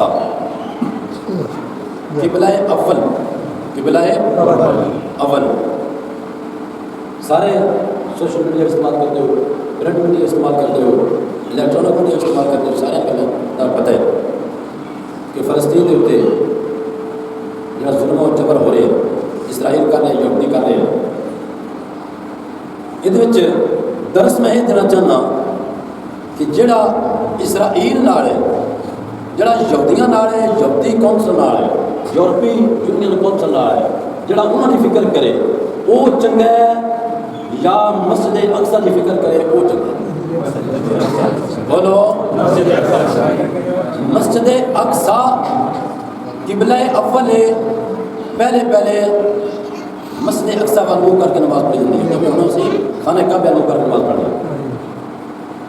اقصا، قبلہ اول، قبلہ اول. سارے سوشل میڈیا استعمال کرتے ہو، پرنٹ میڈیا استعمال کرتے ہو، الیکٹرانک میڈیا استعمال کرتے ہو، سارے پہلے پتہ ہے کہ فلسطین کے اتنے جہاں ظلم و جبر ہو رہے ہیں، اسرائیل کر رہے ہیں، یہودی کر رہے ہیں. یہ درس میں یہ دینا چاہنا کہ جڑا اسرائیل نال ہے، جڑا یہودیاں نال ہے، یہودی کونسل نال ہے، یورپی یونین کونسل نال ہے، جڑا انہوں نے فکر کرے وہ چنگا ہے یا مسجد اقصی کی فکر کرے وہ چنگا ہے؟ بولو. مسجد اقصی قبلہ اول ہے. پہلے مسجد اقصی کا منہ کر کے نماز پڑھی جاتی ہے، کیونکہ انہوں سے خانہ کعبہ منہ کر کے نماز پڑھنا.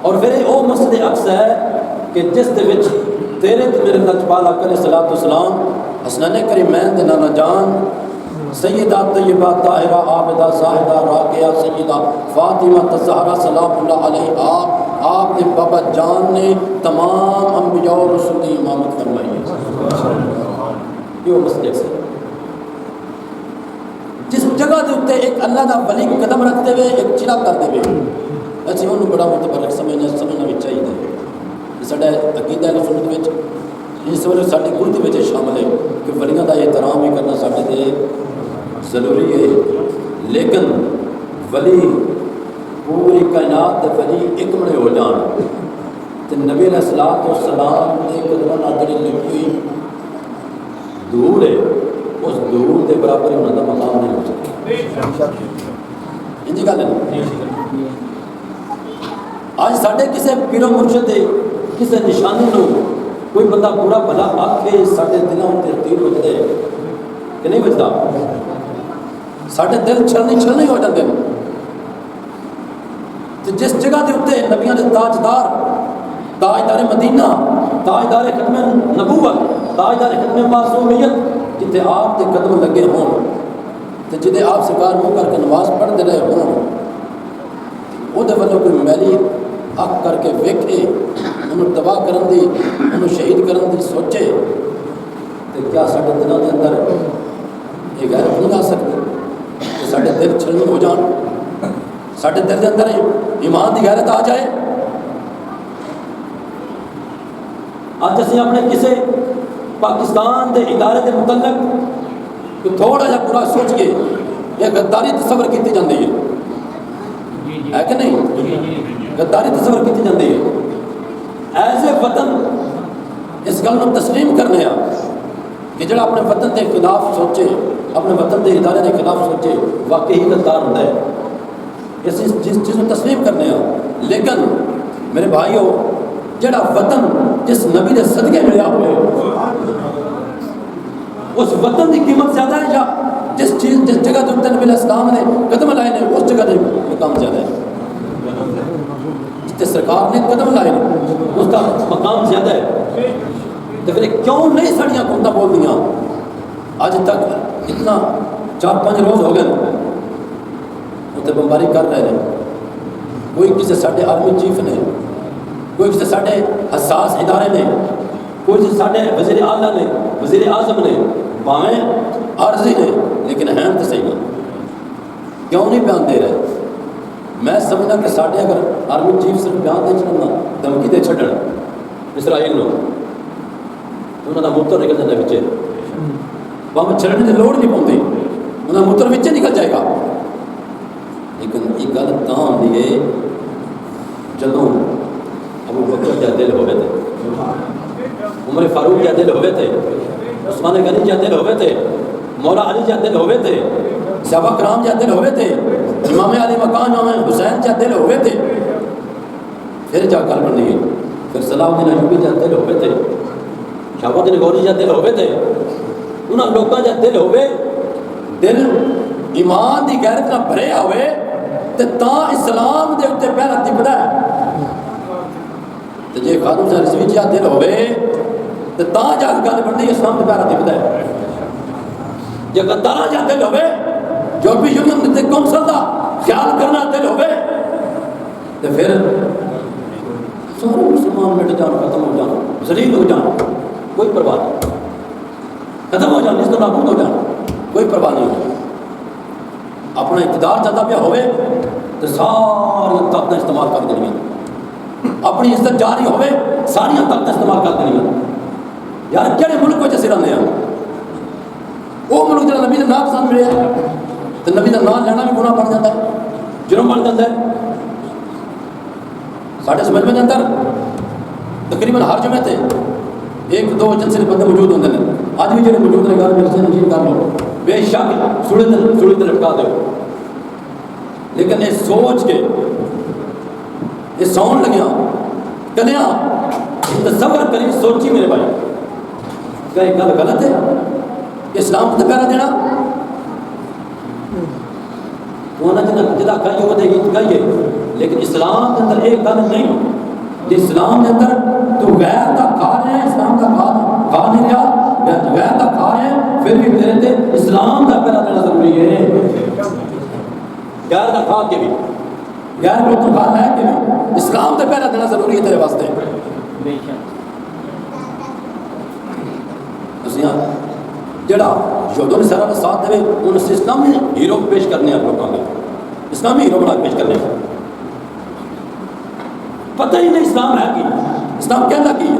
اور پھر وہ مسجد اقصی ہے کہ جس دے وچ تیرے تے میرے لجپال آقا علیہ الصلوۃ والسلام حسنین کریمین دے نانا جان سیدہ طیبہ طاہرہ عابدہ زاہدہ راقیہ سیدہ فاطمہ الزہرا سلام اللہ علیہ آپ کے بابا جان نے تمام انبیاء و رسول کی امامت فرمائی ہے. یہ مسجد اقصی جس جگہ دے اتنے ایک اللہ دا ولی قدم رکھتے ہوئے ایک چرا کرتے ہوئے اچھی انہوں بڑا متبرک سمجھنا بھی چاہیے. ساڈا عقیدہ اہل سنت وچ اس ویلے ساری گرتی وچ شامل ہے کہ ولیاں دا احترام بھی کرنا ساڈے تے ضروری ہے. لیکن ولی پوری کائنات دے ولی ایک بڑے ہو جان تے نبی علیہ الصلوۃ والسلام دے قدماں نال جڑی لگی ہوئی دور ہے اس دور کے برابر ہی انہوں کا مقام نہیں ہو سکتا. ان گل نہیں. آج ساڈے کسی پیرو مرشد دے کسی نشانی نو کوئی بندہ برا بھلا آکھے ساڈے دلوں تے تیر وجدے کہ نہیں وجدا؟ ساڈے دل چھلنی ہو جاندے ہیں. جس جگہ دے اتنے نبیاں دے تاجدار مدینہ، تاجدار ختم نبوت، تاجدار ختم معصومیت جتے آپ کے قدم لگے ہون تے جتے آپ سرکار منہ کر کے نماز پڑھتے رہے ہون وہ دے والوں کوئی میلی حق کر کے ویکھے انہوں تباہ کرن دی، انہوں شہید کرن دی سوچے تے کیا ساڈے دلوں کے اندر یہ غیرت نہیں آ سکتی کہ ساڈے دل چھلنی ہو جان، ساڈے دل کے اندر ایمان کی غیرت آ جائے. اج اسی اپنے کسی پاکستان دے ادارے دے متعلق کوئی تھوڑا جا برا سوچ کے یہ غداری تصور کی جاتی ہے کہ نہیں؟ غداری تصور کی جاتی ہے. ایز اے وطن اس گل کو تسلیم کرنے کہ جڑا اپنے وطن کے خلاف سوچے، اپنے وطن کے ادارے کے خلاف سوچے واقعی غدار ہوتا ہے. اس چیز کو تسلیم کرنے لیکن میرے بھائیو جڑا وطن جس نبی نے صدقے ملیا ہوئے اس وطن کی قیمت زیادہ ہے یا جس جگہ نبی علیہ السلام نے قدم لائے نے اس جگہ کے مقام زیادہ ہے؟ جس سرکار نے قدم لائے اس کا مقام زیادہ ہے. تو پھر کیوں نہیں سڑیاں حکومتیں بول دیاں آج تک اتنا 4-5 روز ہو گئے اتنے بمباری کر رہے ہیں. کوئی کسی ساڈے آرمی چیف نے، کوئی کسی ساڈے حساس ادارے نے، کوئی کسی ساڈے وزیر اعلیٰ نے، وزیر اعظم نے، باہیں عارضی نے، لیکن ہیں تو صحیح نہ کیوں نہیں بیان دے رہے؟ میں سمجھنا کہ ساڈے اگر آرمی چیف صرف بیان دے چڑھنا دھمکی دے چھڑن اسرائیل نو تو انہوں کا موتر نکل جاتا بچے بم چھڑنے کی لوڑ نہیں پاؤں، انہوں کا موتر بچے نکل جائے گا. لیکن یہ گل تاں ہوندی ہے جدوں ابو بکر کا دل ہوئے تھے، عمر فاروق کا دل ہوئے تھے، عثمان غنی کا دل ہوئے تھے، مولا علی کا دل ہوئے تھے، صحابہ کرام کا دل ہوئے تھے، امام علی مقام امام حسین کا دل ہوئے تھے. پھر جا کر بن گئی، پھر صلاح الدین ایوبی کا دل ہوئے تھے، شہاب الدین غوری کا دل ہوئے تھے. انہاں لوگوں کا دل ہوئے، دل ایمان دی غیرت نہ بھرے ہوئے تے تاں اسلام دے اتنے پہلا تپدا ہے. تے جے خادم صاحب رضوی جا دل ہوئے تے تاں جا کے گل بنتی اسلام دے پہلا تپدا ہے. جے غدارا جا دل ہوئے، یورپی یونین تے کونسل دا خیال کرنا دل ہوئے تے پھر سارے مسلمان مٹ جان، ختم ہو جان، ذلیل ہو جان. کوئی پرواہ نہیں، ختم ہو جان اس کو نابود ہو جان، کوئی پرواہ نہیں ہوگی۔ اپنا اقتدار چلتا پیا ہوئے تو ساری طاقت استعمال کر دینی، اپنی عزت جاری ہوئے ساری طاقت استعمال کر دینی۔ یار کہڑے ملک کو چسے رہنے ہیں، وہ ملک جہاں نبی کا نام پسند ملے تو نبی کا نام لینا بھی گناہ بن جاتا ہے، جرم بن جاتا ہے۔ ساڑھے سمجھ میں اندر تقریباً ہر جمعے تھے ایک دو جلسے بندے موجود ہوتے ہیں، آج بھی جڑے موجود ہیں گھر میں نشین کر لو، بے شک سوڑے تے لٹکا دو، لیکن یہ سوچ کے یہ سون لگیا کلیا تصور کری سوچی میرے بھائی، کیا ایک گل غلط ہے کہ اسلام کو پہرا دینا؟ تو جدا کھائیے وہ دے گی کھائیے، لیکن اسلام کے اندر ایک گل نہیں، اسلام کے اندر تو غیر کا کھا رہے ہیں، اسلام کا کھا نہیں رہا، غیر کا کھا رہے ہیں، پھر بھی تیرے تے اسلام کا پہرا دینا ضروری ہے۔ غیر کا کھا کے بھی، غیر کو تو کھا ہے کہ بھی اسلام کا پہرا دینا ضروری ہے تیرے واسطے۔ جڑا یہودوں نے سارا ساتھ دے ان سے اسلامی ہیرو پیش کرنے آپ لوگوں نے، اسلامی ہیرو بنا پیش کرنے، پتہ ہی نہیں اسلام ہے کہ اسلام کہتا کی ہے۔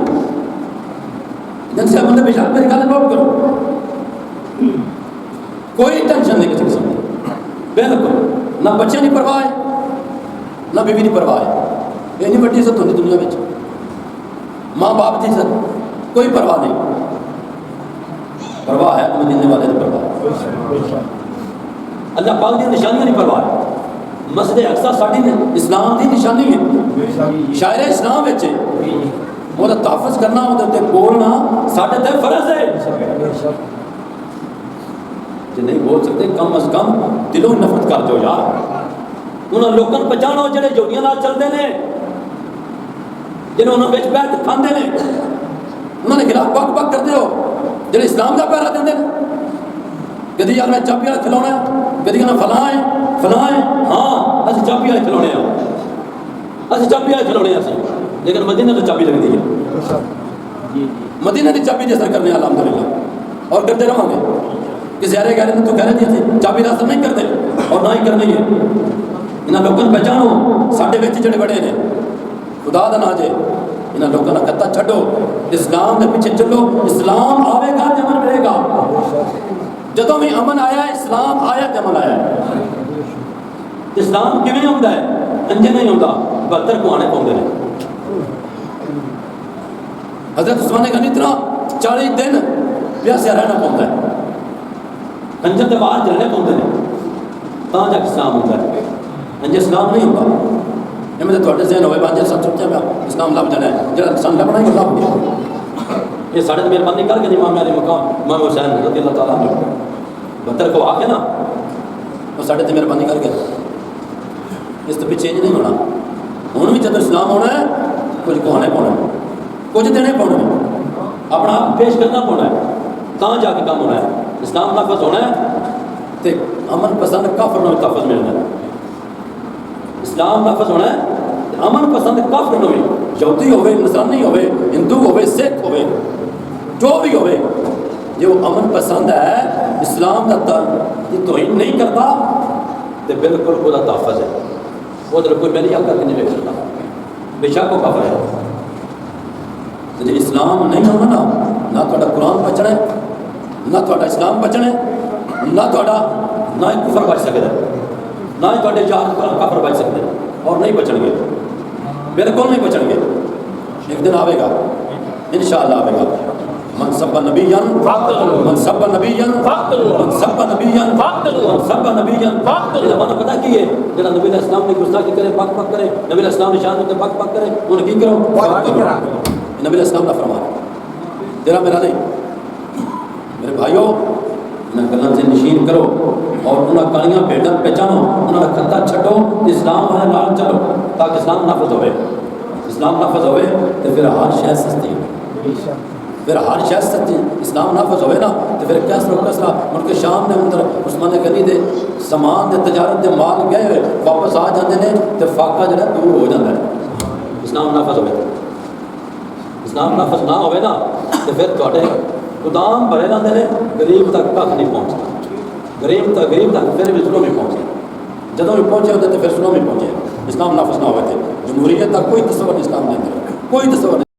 جن سے بندے بے شک میری گل نوٹ کرو، کوئی ٹینشن نہیں کسی قسم کی، بالکل نہ بچے نہیں پرواہ ہے نہ بیوی نہیں پرواہ ہے، یہ نہیں بڑی عزت ہوتی دنیا میں، ماں باپ کی عزت کوئی پرواہ نہیں، پرواہ ہے مدینے والے کی پرواہ، اللہ پاک کی نشانیاں نہیں پرواہ ہے۔ مسجد اقصی ساڈی اسلام کی نشانی ہے، شاعر اسلام ہے، وہ تحفظ کرنا، وہ بولنا ساڈے تے فرض ہے۔ جی نہیں بول سکتے کم از کم دلوں نفرت کر دو یار، انہوں لوگوں کو پہچانو جڑے یہودیاں نال چلتے ہیں، جنہوں نے بچ بیٹھ کھاندے نے، انہوں نے خلاف بک بک کرتے ہو، جڑے اسلام کا پیرا دیندے نے، کدی یار میں چابی والا کھلونا ہے، کدی کہنا فلاں ہے فلاں ہے، ہاں اسی چابی والے کھلونے ہیں، اسی چابی والے کھلونے ہیں، لیکن مدینہ تو چابی لگتی ہے، مدینہ کی چابی جیسا کرنے الحمدللہ، اور کرتے رہوں گے کہ زیادہ کہہ رہے ہیں تو کہہ رہے تھے چابی راستہ نہیں کرتے اور نہ ہی کرنی ہے۔ انہاں لوگوں کو پہچانو ساڈے وچ جڑے بڑے نے، خدا دا نام جے انہاں لوگوں کا کتا چھڈو، اسلام کے پیچھے چلو، اسلام آئے گا تو امن ملے گا، جدوں بھی امن آیا اسلام آیا تو امن آیا۔ اسلام کیویں ہوندا ہے؟ انجے نہیں ہوندا، 72 کوانے پاؤندے نے۔ حضرت عثمان غنی طرح 40 دن پیاسا رہنا پاؤندا ہے، کنجر کے باہر جلنے پاؤندے نے، تاں جا کے اسلام ہوندا ہے، انجے اسلام نہیں ہوندا۔ میں تھوڑے ذہن ہوئے بانجے سب سوچا پیا اسلام لب جانا ہے، جڑا انسان لبنا ہی لب گیا۔ یہ ساڑھے مہربانی کر کے امام علی مقام امام حسین رضی اللہ تعالیٰ عنہ 72 کو آ کے نا وہ ساڑھے تے مہربانی کر کے اس تو پیچھے نہیں ہونا، ہوں بھی جب اسلام ہونا ہے کچھ کہانے پاؤنا ہے، کچھ دینے پاؤنے ہیں، اپنا آپ پیش کرنا پاؤنا ہے، تاں جا کے کام ہونا ہے۔ اسلام نافذ ہونا ہے تو امن پسند کافر نو تحفظ ملنا ہے، اسلام نافذ ہونا ہے امن پسند کافر نو، یہودی ہوئے نصرانی ہوئے ہندو ہوئے سکھ ہوئے جو بھی ہوئے، جو امن پسند ہے اسلام کا توہین نہیں کرتا تو بالکل وہ تحفظ ہے، وہ ادھر کوئی میری حل کر کے نہیں لے سکتا، بے شک وہ کافر ہے۔ تو جب اسلام نہیں ہونا نا، نہ تھوڑا قرآن بچنا ہے، نہ تھوڑا اسلام بچنا ہے، نہ تھوڑا نہ ہی کفر بچ سکتا ہے، نہ ہی تھوڑے چار کافر بچ سکتے ہیں، اور نہیں بچن گے، بالکل نہیں بچن گے۔ ایک دن آئے گا انشاءاللہ آئے گا، من سب نبیًا من سب نبیًا من سب نبیًا من سب نبیًا، یہ مانا پتہ کی ہے؟ جڑا نبی علیہ السلام نے گستاخی کرے پاک پاک کرے، نبی علیہ السلام نے شان ہوتے پاک پاک کرے، انہیں کی کرو؟ نبی علیہ السلام کا فرمان تیرا میرا نہیں۔ میرے بھائیوں انہیں گلوں سے نشین کرو اور انہیں کالیاں بھیڑاں پہچانو، انہیں خطہ چھٹو، اسلام والے نال چلو تاکہ اسلام نافذ ہوئے۔ اسلام نافذ ہوئے تو پھر ہر شے سستی ہے، پھر ہر شے سستی، اسلام نافذ ہوئے نا تو پھر کیسرا کسرا ملک شام نے اندر عثمان غنی دے سامان دے تجارت دے مال گئے ہوئے واپس آ جاتے ہیں تو فاقہ جڑا دور ہو جاتا ہے۔ اسلام نافذ ہوئے، اسلام نافذ نہ ہوئے نا تو پھر تھوڑے گودام بھرے رہتے ہیں، غریب تک کھ نہیں پہنچتا، غریب تک پھر بھی ظلم ہی پہنچے، جدوں بھی پہنچے ہوتے تو پھر ظلم ہی پہنچے۔ اسلام نافذ نہ ہوئے تھے، جمہوریت کا کوئی تصور نہیں اسلام نے، کوئی تصور نہیں۔